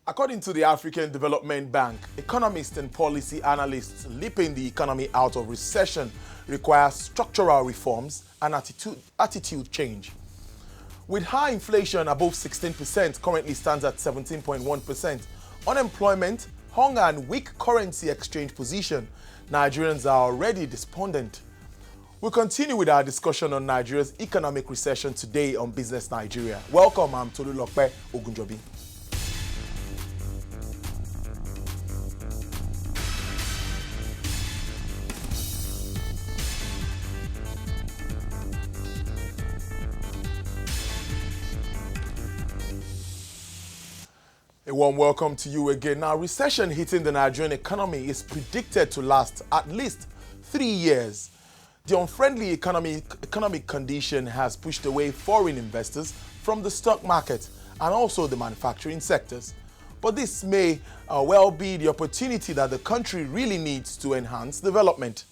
According to the African Development Bank, economists and policy analysts leaping the economy out of recession requires structural reforms and attitude change. With high inflation above 16%, currently stands at 17.1%, unemployment, hunger and weak currency exchange position, Nigerians are already despondent. We'll continue with our discussion on Nigeria's economic recession today on Business Nigeria. Welcome, I'm Tolulope Ogunjobi. A warm welcome to you again. Now, recession hitting the Nigerian economy is predicted to last at least 3 years. The unfriendly economic condition has pushed away foreign investors from the stock market and also the manufacturing sectors. But this may well be the opportunity that the country really needs to enhance development.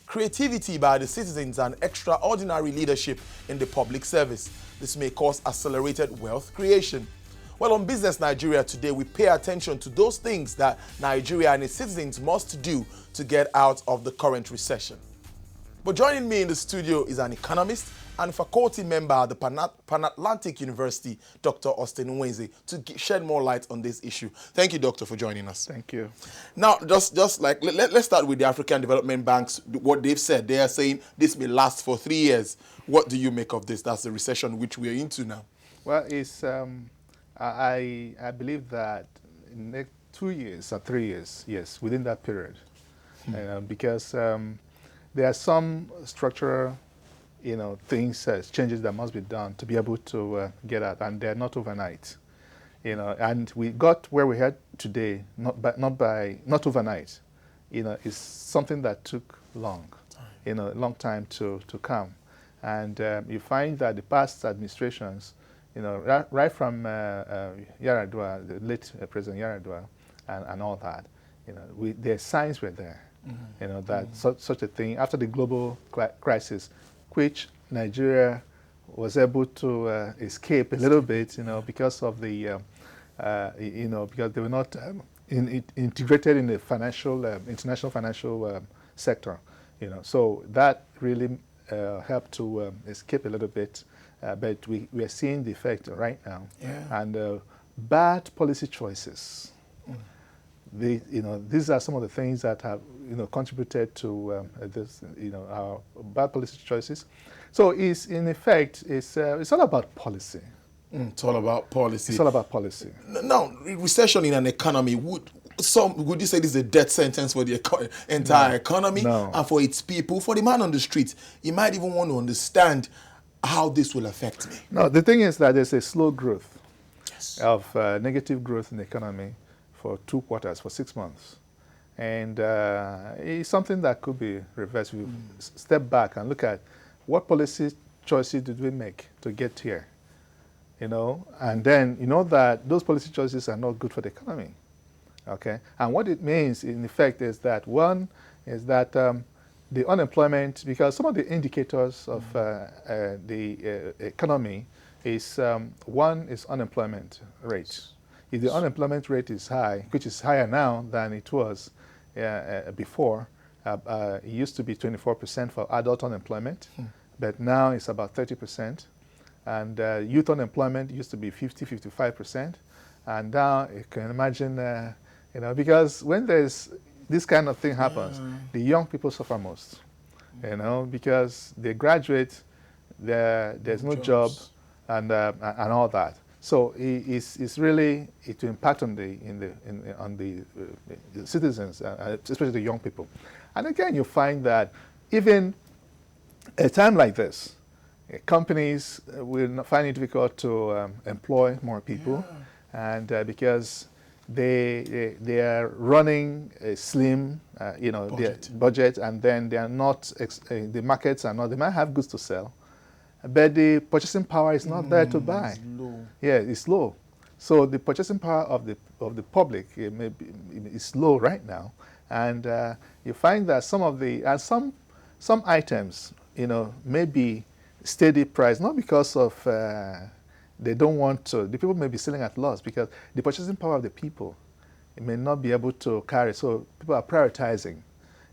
Creativity by the citizens and extraordinary leadership in the public service. This may cause accelerated wealth creation. Well, on Business Nigeria today, we pay attention to those things that Nigeria and its citizens must do to get out of the current recession. But joining me in the studio is an economist and faculty member at the Pan-Atlantic University, Dr. Austin Nwenze, to shed more light on this issue. Thank you, Doctor, for joining us. Thank you. Now, just like, let's start with the African Development Banks, what they've said. They are saying this may last for 3 years. What do you make of this? That's the recession which we are into now. Well, it's... I believe that in the next 2 years or 3 years, yes, within that period, because there are some structural, things, changes that must be done to be able to get out, and they're not overnight, and we got where we had today, not overnight, it's something that took long, a long time to come, and you find that the past administrations, right from Yaradua, the late President Yaradua, and all that, their signs were there, that such a thing, after the global crisis, which Nigeria was able to escape a little bit, because of the, because they were not integrated in the international financial sector, so that really helped to escape a little bit. But we are seeing the effect right now, and bad policy choices. These are some of the things that have contributed to this. Our bad policy choices. So it's in effect it's all about policy. It's all about policy. It's all about policy. Now, recession in an economy would you say this is a death sentence for the entire economy and for its people, for the man on the street? You might even want to understand how this will affect me. No, the thing is that there's a slow growth of negative growth in the economy for 2 quarters, for 6 months. And it's something that could be reversed. We step back and look at what policy choices did we make to get here, and then that those policy choices are not good for the economy, okay? And what it means in effect is that one is that the unemployment, because some of the indicators of the economy is, one is unemployment rate. If the unemployment rate is high, which is higher now than it was before, it used to be 24% for adult unemployment, but now it's about 30%. And youth unemployment used to be 55%. And now you can imagine, because when there's this kind of thing happens, the young people suffer most, because they graduate, there's no job, and all that. So it's really to impact on the citizens, especially the young people. And again, you find that even at a time like this, companies will find it difficult to employ more people, and because they are running a slim, budget, and then they are not, the markets are not, they might have goods to sell, but the purchasing power is not there to buy. It's low. Yeah, it's low. So the purchasing power of the public is low right now, and you find that some items, may be steady price, not because of They don't want to. The people may be selling at loss because the purchasing power of the people, it may not be able to carry. So people are prioritizing.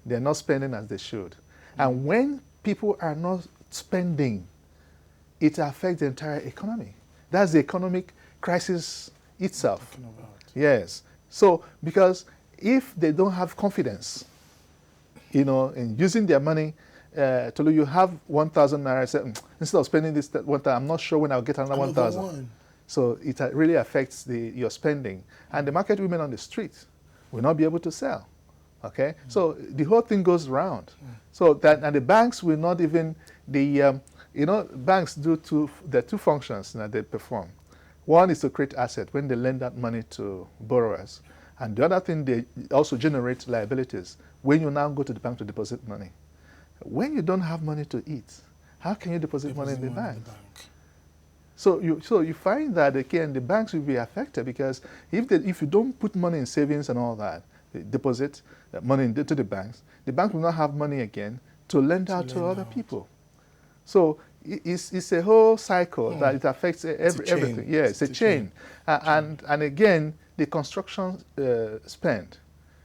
They're not spending as they should. And when people are not spending, it affects the entire economy. That's the economic crisis itself. Yes. So, because if they don't have confidence, in using their money, Tolu, you have 1,000 naira, say, instead of spending this 1,000, I'm not sure when I'll get another 1,000. So it really affects your spending. And the market women on the street will not be able to sell. Okay? So the whole thing goes round. So that, and the banks will not even, banks do there are two functions that they perform. One is to create asset when they lend that money to borrowers. And the other thing, they also generate liabilities when you now go to the bank to deposit money. When you don't have money to eat, how can you deposit money in the bank? So you find that again the banks will be affected because if you don't put money in savings and all that, deposit money into the banks will not have money again to lend out to other people. So it's a whole cycle that it affects everything. Yeah, it's a chain. And again, the construction spend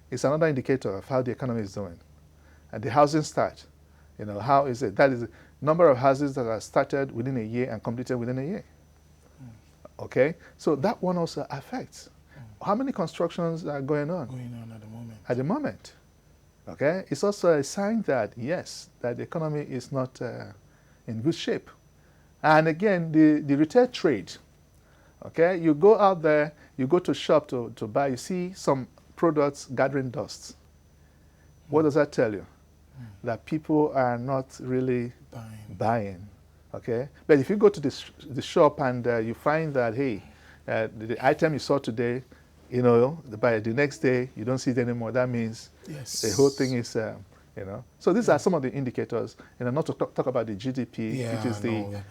is another indicator of how the economy is doing. And the housing start, how is it? That is the number of houses that are started within a year and completed within a year. Okay? So that one also affects. How many constructions are going on? Going on at the moment. At the moment. Okay? It's also a sign that, yes, that the economy is not in good shape. And again, the retail trade. Okay? You go out there, you go to shop to buy, you see some products gathering dust. What does that tell you? That people are not really buying. Okay? But if you go to the shop and you find that, hey, the item you saw today, by the next day, you don't see it anymore. That means the whole thing is, So these are some of the indicators, not to talk about the GDP,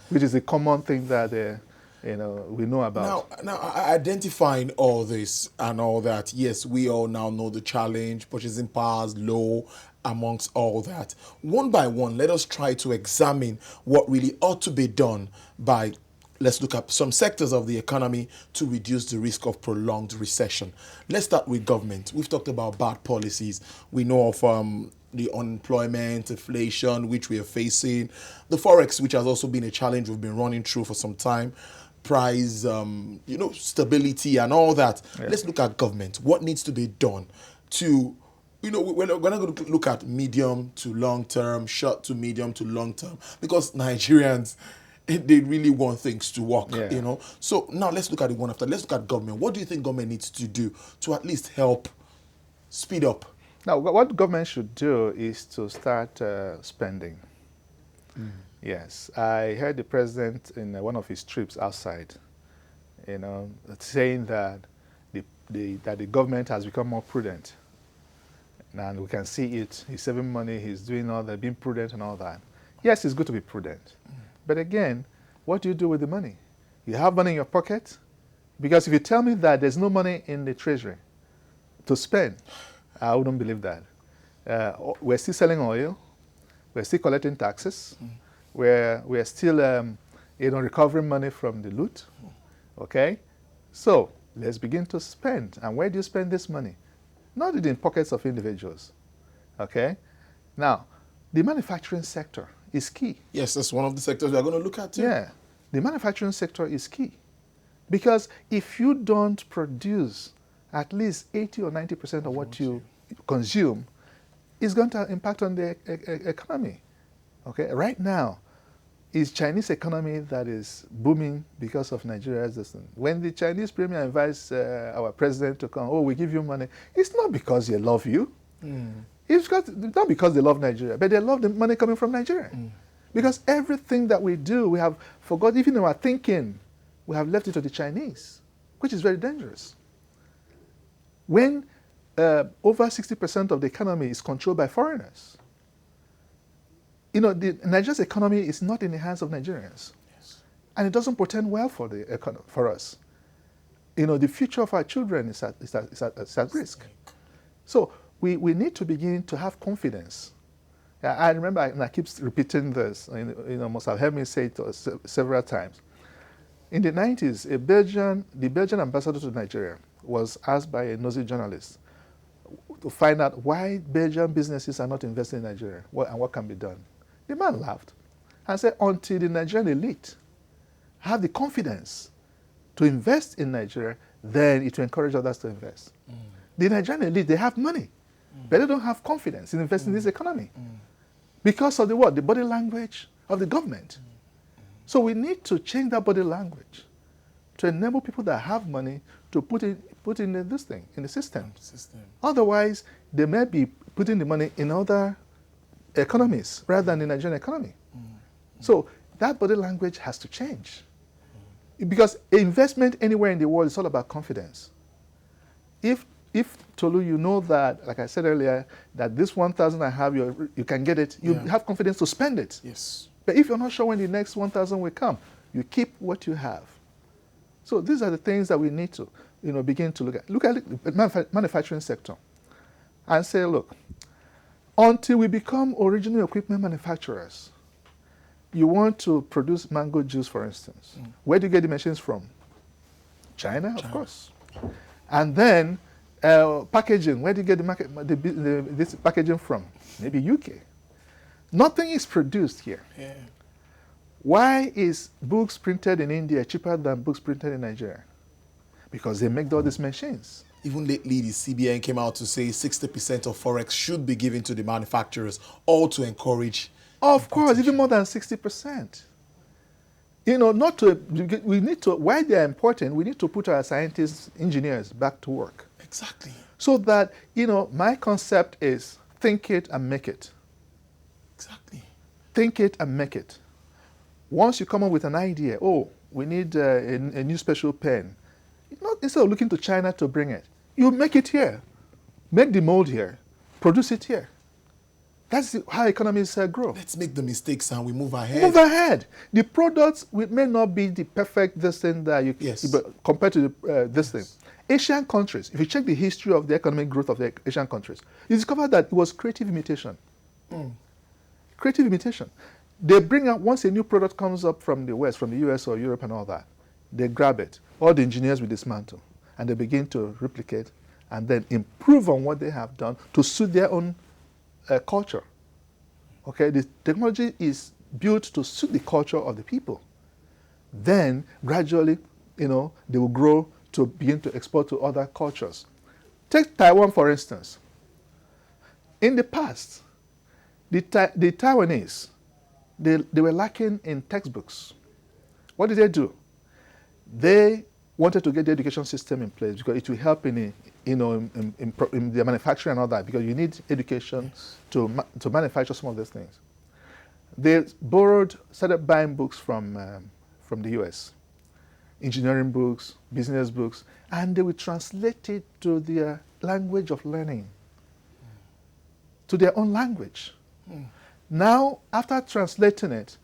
which is the common thing that, we know about. Now, identifying all this and all that, yes, we all now know the challenge, purchasing power is low, amongst all that. One by one, let us try to examine what really ought to be done by, let's look at some sectors of the economy to reduce the risk of prolonged recession. Let's start with government. We've talked about bad policies. We know of the unemployment, inflation, which we are facing, the forex, which has also been a challenge we've been running through for some time, price, stability and all that. Yeah. Let's look at government. What needs to be done to, we're not going to look at medium to long term, short to medium to long term, because Nigerians, they really want things to work, So now let's look at it one after. Let's look at government. What do you think government needs to do to at least help speed up? Now, what government should do is to start spending. Yes, I heard the president in one of his trips outside, saying that the government has become more prudent. And we can see it. He's saving money, he's doing all that, being prudent and all that. Yes, it's good to be prudent. But again, what do you do with the money? You have money in your pocket? Because if you tell me that there's no money in the treasury to spend, I wouldn't believe that. We're still selling oil. We're still collecting taxes. We're still recovering money from the loot. Okay? So let's begin to spend. And where do you spend this money? Not in pockets of individuals. Okay? Now, the manufacturing sector is key. Yes, that's one of the sectors we're going to look at too. Yeah. The manufacturing sector is key. Because if you don't produce at least 80 or 90% of what you consume, it's going to impact on the economy. Okay? Right now, it's Chinese economy that is booming because of Nigeria's distance. When the Chinese premier invites our president to come, we give you money, it's not because they love you. It's not because they love Nigeria, but they love the money coming from Nigeria. Because everything that we do, we have forgot, even in our thinking, we have left it to the Chinese, which is very dangerous. When over 60% of the economy is controlled by foreigners, Nigeria's economy is not in the hands of Nigerians. Yes. And it doesn't portend well for us. The future of our children is at risk. So we need to begin to have confidence. I remember, and I keep repeating this, must have heard me say it several times. In the 90s, the Belgian ambassador to Nigeria was asked by a nosy journalist to find out why Belgian businesses are not investing in Nigeria and what can be done. The man laughed and said, until the Nigerian elite have the confidence to invest in Nigeria, then it will encourage others to invest. The Nigerian elite, they have money, but they don't have confidence in investing in this economy because of the what? The body language of the government. So we need to change that body language to enable people that have money to put in this thing, in the system. Otherwise, they may be putting the money in other economies rather than the Nigerian economy. So that body language has to change. Because investment anywhere in the world is all about confidence. If Tolu, you know that, like I said earlier, that this 1,000 I have, you can get it, you have confidence to spend it. Yes. But if you're not sure when the next 1,000 will come, you keep what you have. So these are the things that we need to, begin to look at. Look at the manufacturing sector and say, look, until we become original equipment manufacturers, you want to produce mango juice, for instance. Where do you get the machines from? China, of course. And then packaging, where do you get this packaging from? Maybe UK. Nothing is produced here. Yeah. Why is books printed in India cheaper than books printed in Nigeria? Because they make all these machines. Even lately, the CBN came out to say 60% of forex should be given to the manufacturers, all to encourage. Of course, even more than 60%. We need to, why they are important, we need to put our scientists, engineers back to work. Exactly. So that, my concept is think it and make it. Exactly. Think it and make it. Once you come up with an idea, we need a new special pen. Instead of looking to China to bring it, you make it here. Make the mold here. Produce it here. That's how economies grow. Let's make the mistakes and we move ahead. Move ahead. The products may not be the perfect thing that compared to this thing. Asian countries, if you check the history of the economic growth of the Asian countries, you discover that it was creative imitation. Creative imitation. They bring out, once a new product comes up from the West, from the US or Europe and all that, they grab it. All the engineers will dismantle. And they begin to replicate and then improve on what they have done to suit their own culture. Okay, the technology is built to suit the culture of the people. Then, gradually, they will grow to begin to export to other cultures. Take Taiwan, for instance. In the past, the Taiwanese, they were lacking in textbooks. What did they do? They wanted to get the education system in place because it will help in the manufacturing and all that, because you need education to manufacture some of these things. They started buying books from the US, engineering books, business books, and they would translate it to their language of learning, to their own language. Now, after translating it,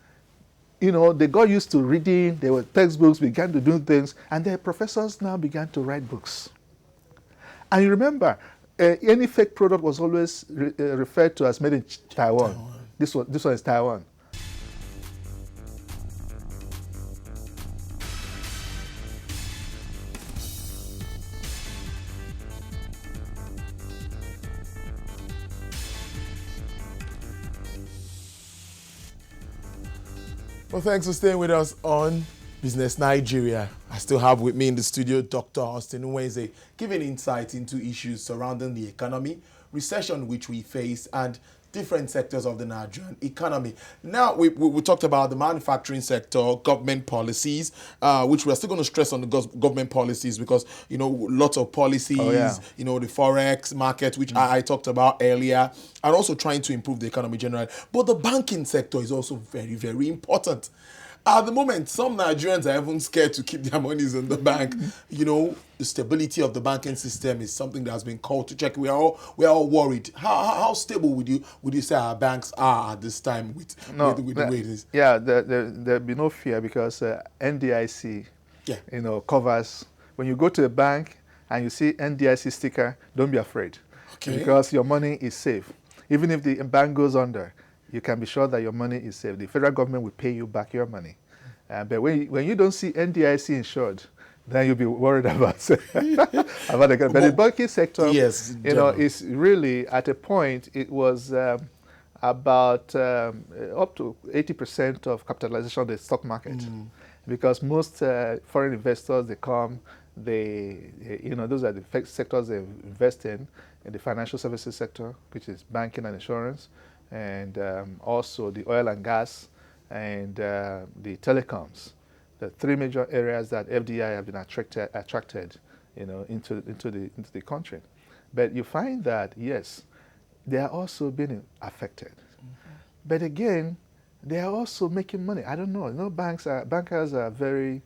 they got used to reading, there were textbooks, began to do things, and their professors now began to write books. And you remember, any fake product was always referred to as made in Taiwan. This one is Taiwan. Well, thanks for staying with us on Business Nigeria. I still have with me in the studio Dr. Austin Uweze, giving insight into issues surrounding the economy, recession which we face, and different sectors of the Nigerian economy. Now, we talked about the manufacturing sector, government policies, which we're still going to stress on the government policies because, lots of policies, the forex market, which I talked about earlier, and also trying to improve the economy generally. But the banking sector is also very, very important. At the moment, some Nigerians are even scared to keep their monies in the bank. The stability of the banking system is something that has been called to check. We are all worried. How stable would you say our banks are at this time with the way it is? Yeah, there'll be no fear because NDIC, covers. When you go to a bank and you see NDIC sticker, don't be afraid, because your money is safe. Even if the bank goes under, you can be sure that your money is safe. The federal government will pay you back your money. But when you don't see NDIC insured, then you'll be worried about about the. But the banking sector, yes, is really at a point. It was about up to 80% of capitalization of the stock market, because most foreign investors, they come, those are the sectors they invest in the financial services sector, which is banking and insurance, and also the oil and gas, and the telecoms. The three major areas that FDI have been attracted, into the country. But you find that, yes, they are also being affected. But again, they are also making money. I don't know. Bankers are very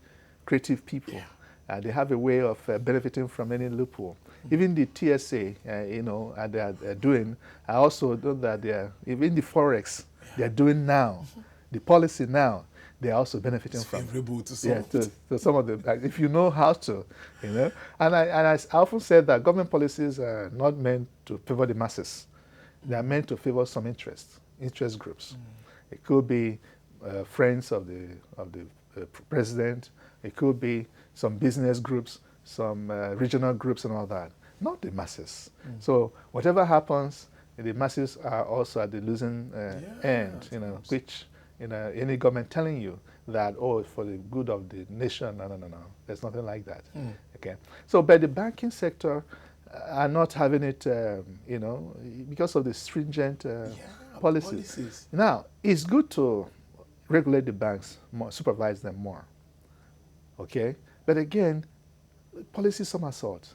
creative people. Yeah. They have a way of benefiting from any loophole. Even the TSA, they are doing. I also know that even the forex they are doing now, the policy now, they are also benefiting from. Favorable to some. Yeah, to some of the. If you know how to, And I often said that government policies are not meant to favor the masses. They are meant to favor some interest groups. It could be friends of the president. It could be some business groups, some regional groups, and all that. Not the masses. So whatever happens, the masses are also at the losing end. Which any government telling you that it's for the good of the nation. No. There's nothing like that. Okay. So, but the banking sector are not having it, because of the stringent policies. Now, it's good to regulate the banks more, supervise them more. Okay? But again, policy somersault.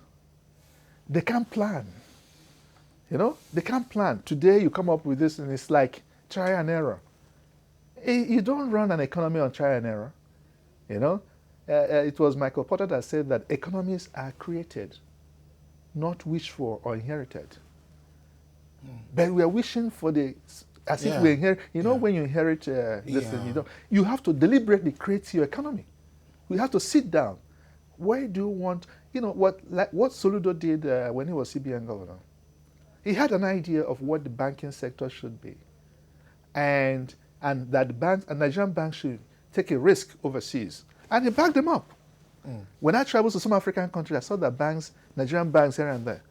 They can't plan. They can't plan. Today you come up with this and it's like try and error. You don't run an economy on try and error. It was Michael Porter that said that economies are created, not wished for or inherited. But we are wishing for if we inherit. When you inherit this thing, you have to deliberately create your economy. We have to sit down. Where do you want? What Soludo did when he was CBN governor. He had an idea of what the banking sector should be, and that Nigerian banks should take a risk overseas, and he backed them up. When I traveled to some African countries, I saw that Nigerian banks here and there.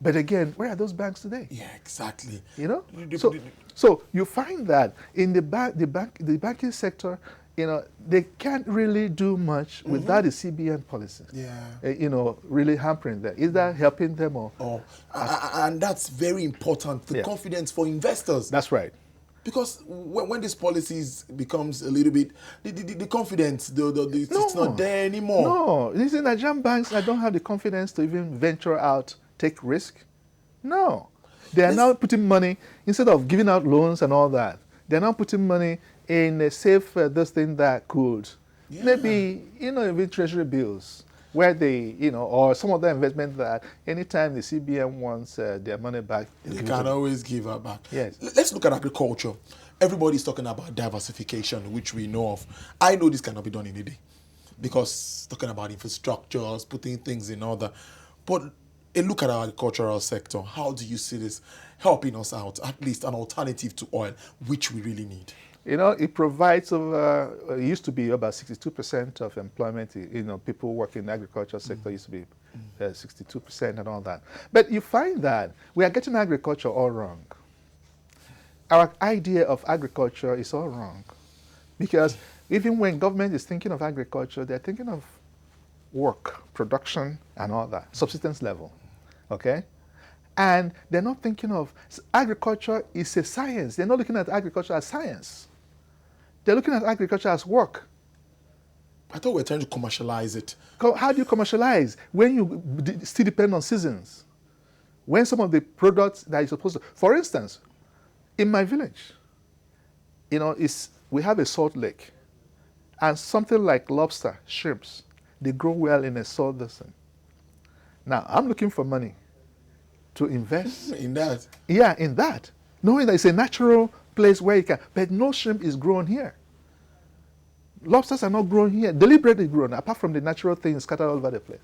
But again, where are those banks today? Yeah, exactly. So you find that in the banking sector, they can't really do much without the CBN policy. Yeah. Really hampering them. Is that helping them or? And that's very important. The confidence for investors. That's right. Because when these policies becomes a little bit, the confidence, it's not there anymore. No, these Nigerian banks, I don't have the confidence to even venture out, take risk. No. They are now putting money, instead of giving out loans and all that, they're now putting money in a safe, this thing that could, maybe, even treasury bills, where they, or some of the investment that anytime the CBN wants their money back, they can always give it back. Yes. Let's look at agriculture. Everybody's talking about diversification, which we know of. I know this cannot be done in a day, because talking about infrastructures, putting things in order. But a look at our agricultural sector. How do you see this helping us out, at least an alternative to oil, which we really need? It provides it used to be about 62% of employment. People working in the agriculture sector used to be 62% and all that. But you find that we are getting agriculture all wrong. Our idea of agriculture is all wrong, because even when government is thinking of agriculture, they're thinking of work, production, and all that, subsistence level. Okay? And they're not thinking of agriculture is a science. They're not looking at agriculture as science. They're looking at agriculture as work. I thought we were trying to commercialize it. How do you commercialize when you still depend on seasons? When some of the products that you're supposed to... For instance, in my village, we have a salt lake. And something like lobster, shrimps, they grow well in a salt basin. Now, I'm looking for money to invest. In that? Yeah, in that. Knowing that it's a natural place where you can, but no shrimp is grown here. Lobsters are not grown here, deliberately grown, apart from the natural things scattered all over the place.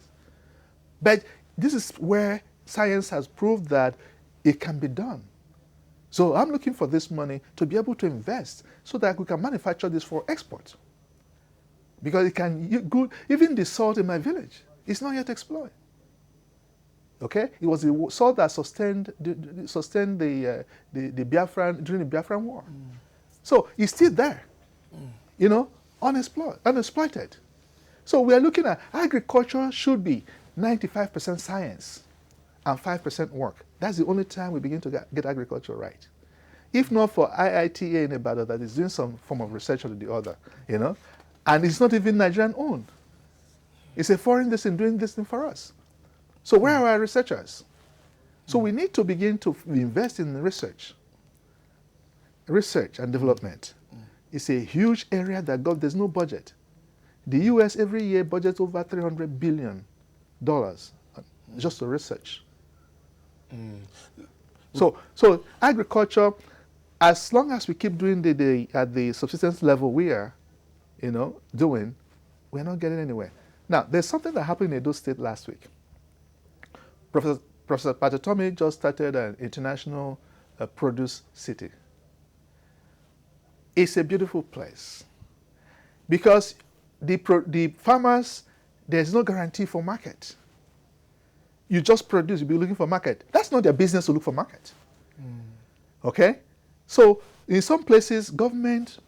But this is where science has proved that it can be done. So I'm looking for this money to be able to invest so that we can manufacture this for export. because it can good. Even the salt in my village is not yet explored. Okay, it was the salt that sustained the Biafran during the Biafran War. So it's still there, unexploited. So we are looking at agriculture should be 95% science and 5% work. That's the only time we begin to get agriculture right. If not for IITA in Ibadan that is doing some form of research or the other, and it's not even Nigerian owned. It's a foreign thing doing this thing for us. So where are our researchers? So we need to begin to invest in research and development. It's a huge area that there's no budget. The US every year budgets over $300 billion just to research. So agriculture, as long as we keep doing at the subsistence level we are, doing, we're not getting anywhere. Now, there's something that happened in Edo State last week. Professor Patatomi just started an international produce city. It's a beautiful place because the farmers, there's no guarantee for market. You just produce, you'll be looking for market. That's not their business to look for market. Okay? So in some places, government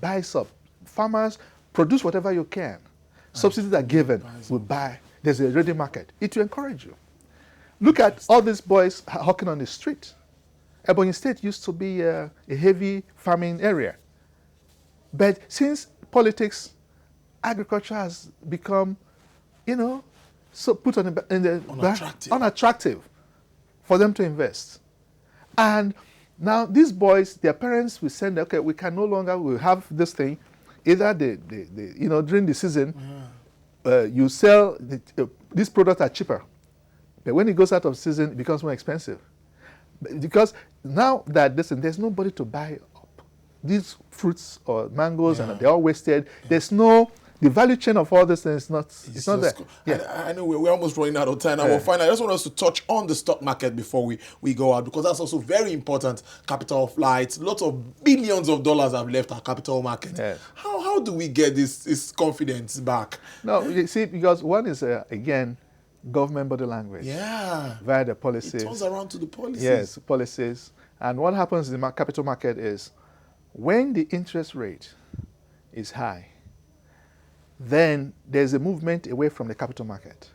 buys up. Farmers produce whatever you can. Subsidies are given, we buy. There's a ready market. It will encourage you. Look at all these boys hawking on the street. Ebonyi State used to be a heavy farming area. But since politics, agriculture has become, so put on unattractive for them to invest. And now these boys, their parents will send, okay, we can no longer, we'll have this thing, either during the season, you sell, these products are cheaper. But when it goes out of season, it becomes more expensive. Because now that there's nobody to buy up these fruits or mangoes, and they're all wasted. There's the value chain of all this things it's not there. I know we're almost running out of time. I just want us to touch on the stock market before we go out, because that's also very important. Capital flights, lots of billions of dollars have left our capital market. Yes. How do we get this confidence back? No, you see, because one is, again, government body language. Yeah. Via the policies. It turns around to the policies. Yes, policies. And what happens in the capital market is when the interest rate is high, then there's a movement away from the capital market,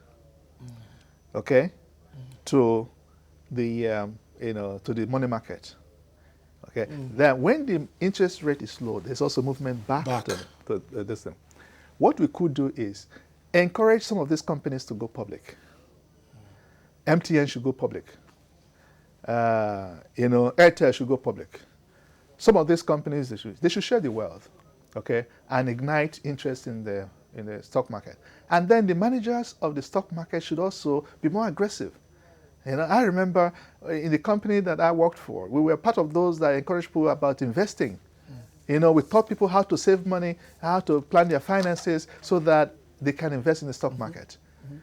okay, to the to the money market, okay. Then when the interest rate is low, there's also movement back. To this thing. What we could do is encourage some of these companies to go public. MTN should go public. Airtel should go public. Some of these companies, they should share the wealth, okay, and ignite interest in the stock market. And then the managers of the stock market should also be more aggressive. I remember in the company that I worked for, we were part of those that encouraged people about investing. We taught people how to save money, how to plan their finances so that they can invest in the stock market.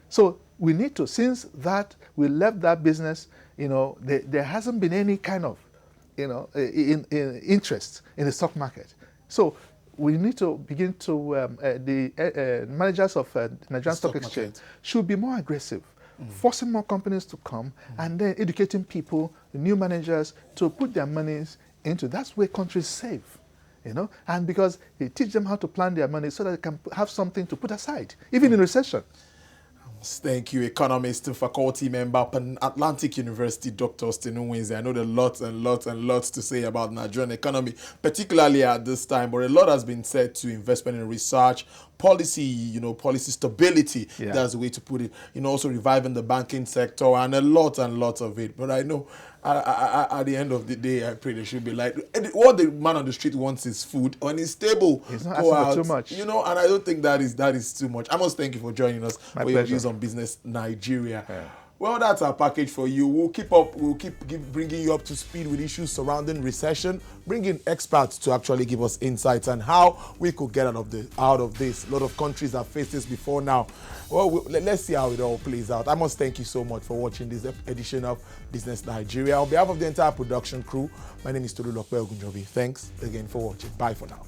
So we need to, since that we left that business, there hasn't been any kind of, interest in the stock market. So we need to begin to, the managers of Nigerian Stock Exchange should be more aggressive, forcing more companies to come, and then educating people, new managers, to put their monies into. That's where countries save. And because they teach them how to plan their money so that they can have something to put aside, even in recession. Thank you, economist and faculty member at Atlantic University, Dr. Stenu. I know there are lots and lots and lots to say about Nigerian economy, particularly at this time, but a lot has been said to investment in research, policy, policy stability. Yeah. That's the way to put it. Also reviving the banking sector and lots of it. But I know at the end of the day, I pray they should be like, what the man on the street wants is food, and it's stable. It's not asking for too much. And I don't think that is too much. I must thank you for joining us. My for pleasure. Your views on Business Nigeria. Yeah. Well, that's our package for you. We'll keep bringing you up to speed with issues surrounding recession, bringing experts to actually give us insights on how we could get out of this. A lot of countries have faced this before now. Well, let's see how it all plays out. I must thank you so much for watching this edition of Business Nigeria. On behalf of the entire production crew, my name is Tolu Lokpe Ogunjobi. Thanks again for watching. Bye for now.